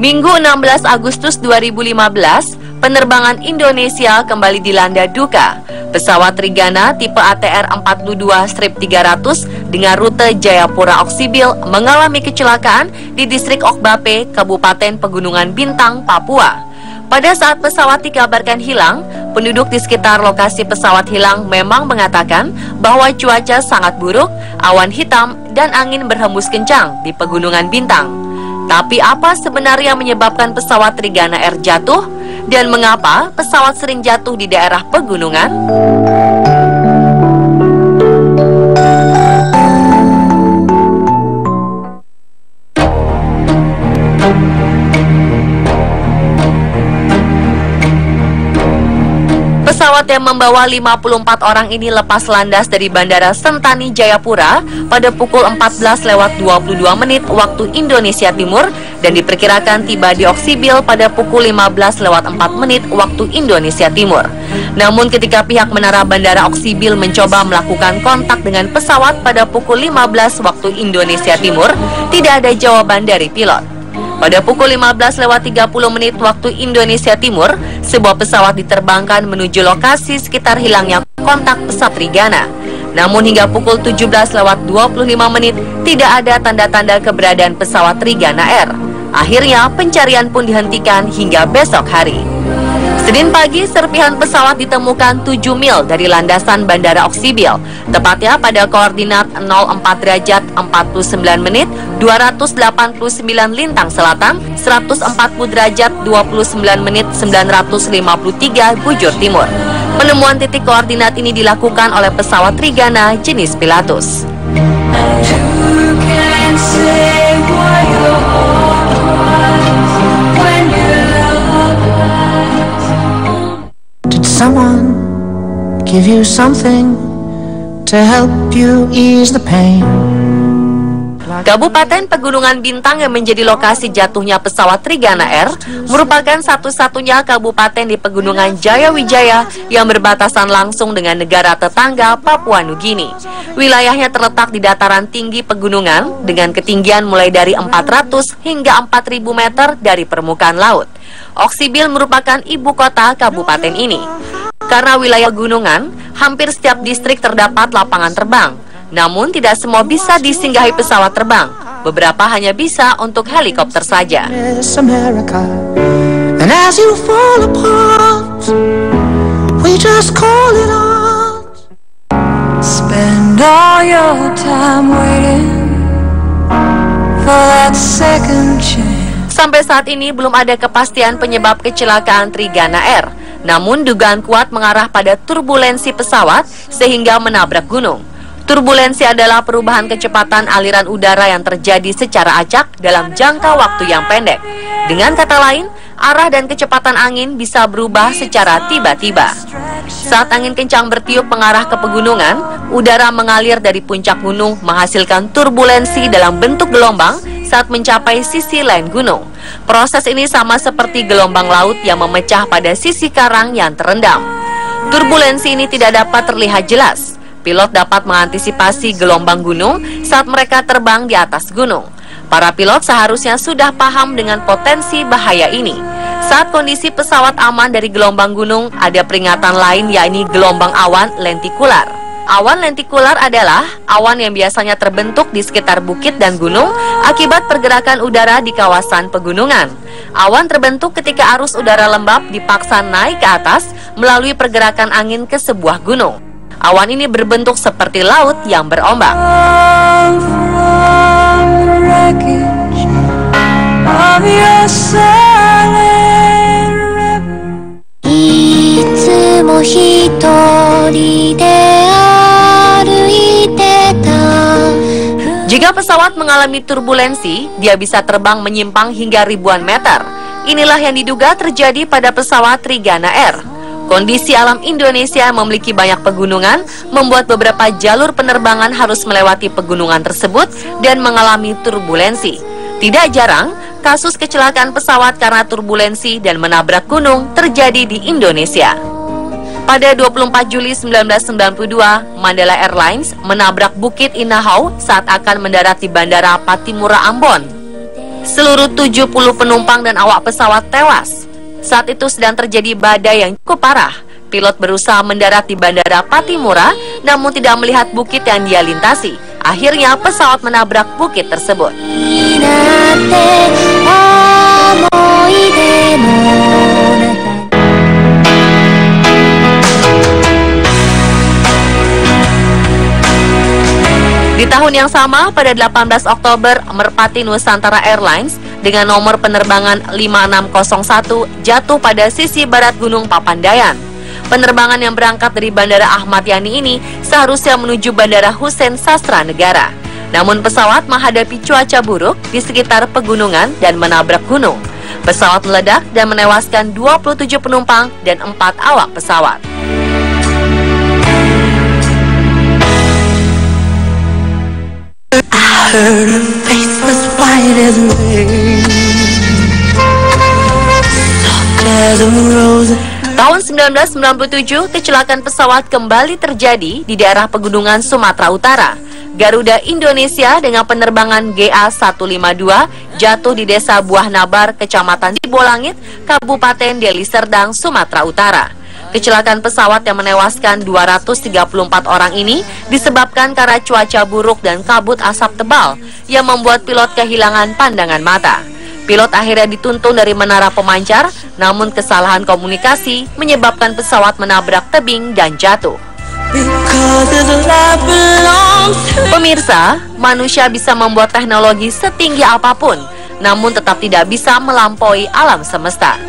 Minggu 16 Agustus 2015, penerbangan Indonesia kembali dilanda duka. Pesawat Trigana tipe ATR 42-300 dengan rute Jayapura Oksibil mengalami kecelakaan di distrik Okbape, Kabupaten Pegunungan Bintang, Papua. Pada saat pesawat dikabarkan hilang, penduduk di sekitar lokasi pesawat hilang memang mengatakan bahwa cuaca sangat buruk, awan hitam, dan angin berhembus kencang di Pegunungan Bintang. Tapi apa sebenarnya menyebabkan pesawat Trigana Air jatuh? Dan mengapa pesawat sering jatuh di daerah pegunungan? Pesawat yang membawa 54 orang ini lepas landas dari Bandara Sentani Jayapura pada pukul 14:22 waktu Indonesia Timur dan diperkirakan tiba di Oksibil pada pukul 15:04 waktu Indonesia Timur. Namun ketika pihak menara Bandara Oksibil mencoba melakukan kontak dengan pesawat pada pukul 15 waktu Indonesia Timur, tidak ada jawaban dari pilot. Pada pukul 15:30 waktu Indonesia Timur, sebuah pesawat diterbangkan menuju lokasi sekitar hilangnya kontak pesawat Trigana. Namun hingga pukul 17:25 tidak ada tanda-tanda keberadaan pesawat Trigana Air. Akhirnya pencarian pun dihentikan hingga besok hari. Senin pagi, serpihan pesawat ditemukan 7 mil dari landasan Bandara Oksibil, tepatnya pada koordinat 04 derajat 49 menit 289 lintang selatan, 140 derajat 29 menit 953 bujur timur. Penemuan titik koordinat ini dilakukan oleh pesawat Trigana jenis Pilatus. Someone give you something to help you ease the pain. Kabupaten Pegunungan Bintang yang menjadi lokasi jatuhnya pesawat Trigana Air merupakan satu-satunya kabupaten di Pegunungan Jayawijaya yang berbatasan langsung dengan negara tetangga Papua Nugini. Wilayahnya terletak di dataran tinggi pegunungan dengan ketinggian mulai dari 400 hingga 4.000 meter dari permukaan laut. Oksibil merupakan ibu kota kabupaten ini. Karena wilayah gunungan, hampir setiap distrik terdapat lapangan terbang. Namun tidak semua bisa disinggahi pesawat terbang. Beberapa hanya bisa untuk helikopter saja. Spend all your time waiting for that second chance. Sampai saat ini belum ada kepastian penyebab kecelakaan Trigana Air. Namun dugaan kuat mengarah pada turbulensi pesawat sehingga menabrak gunung. Turbulensi adalah perubahan kecepatan aliran udara yang terjadi secara acak dalam jangka waktu yang pendek. Dengan kata lain, arah dan kecepatan angin bisa berubah secara tiba-tiba. Saat angin kencang bertiup mengarah ke pegunungan, udara mengalir dari puncak gunung menghasilkan turbulensi dalam bentuk gelombang saat mencapai sisi lain gunung. Proses ini sama seperti gelombang laut yang memecah pada sisi karang yang terendam. Turbulensi ini tidak dapat terlihat jelas. Pilot dapat mengantisipasi gelombang gunung saat mereka terbang di atas gunung. Para pilot seharusnya sudah paham dengan potensi bahaya ini. Saat kondisi pesawat aman dari gelombang gunung, ada peringatan lain yakni gelombang awan lentikular. Awan lentikular adalah awan yang biasanya terbentuk di sekitar bukit dan gunung akibat pergerakan udara di kawasan pegunungan. Awan terbentuk ketika arus udara lembab dipaksa naik ke atas melalui pergerakan angin ke sebuah gunung. Awan ini berbentuk seperti laut yang berombak. Jika pesawat mengalami turbulensi, dia bisa terbang menyimpang hingga ribuan meter. Inilah yang diduga terjadi pada pesawat Trigana Air. Kondisi alam Indonesia yang memiliki banyak pegunungan membuat beberapa jalur penerbangan harus melewati pegunungan tersebut dan mengalami turbulensi. Tidak jarang, kasus kecelakaan pesawat karena turbulensi dan menabrak gunung terjadi di Indonesia. Pada 24 Juli 1992, Mandala Airlines menabrak Bukit Inahau saat akan mendarat di Bandara Patimura, Ambon. Seluruh 70 penumpang dan awak pesawat tewas. Saat itu sedang terjadi badai yang cukup parah. Pilot berusaha mendarat di Bandara Patimura, namun tidak melihat bukit yang dia lintasi. Akhirnya pesawat menabrak bukit tersebut. Di tahun yang sama, pada 18 Oktober, Merpati Nusantara Airlines dengan nomor penerbangan 5601 jatuh pada sisi barat Gunung Papandayan. Penerbangan yang berangkat dari Bandara Ahmad Yani ini seharusnya menuju Bandara Husein Sastra Negara. Namun pesawat menghadapi cuaca buruk di sekitar pegunungan dan menabrak gunung. Pesawat meledak dan menewaskan 27 penumpang dan 4 awak pesawat. Her face was white as rain, soft as a rose. Tahun 1997, kecelakaan pesawat kembali terjadi di daerah pegunungan Sumatera Utara. Garuda Indonesia dengan penerbangan GA152 jatuh di Desa Buah Nabar, Kecamatan Sibolangit, Kabupaten Deli Serdang, Sumatera Utara. Kecelakaan pesawat yang menewaskan 234 orang ini disebabkan karena cuaca buruk dan kabut asap tebal yang membuat pilot kehilangan pandangan mata. Pilot akhirnya dituntun dari menara pemancar, namun kesalahan komunikasi menyebabkan pesawat menabrak tebing dan jatuh. Pemirsa, manusia bisa membuat teknologi setinggi apapun, namun tetap tidak bisa melampaui alam semesta.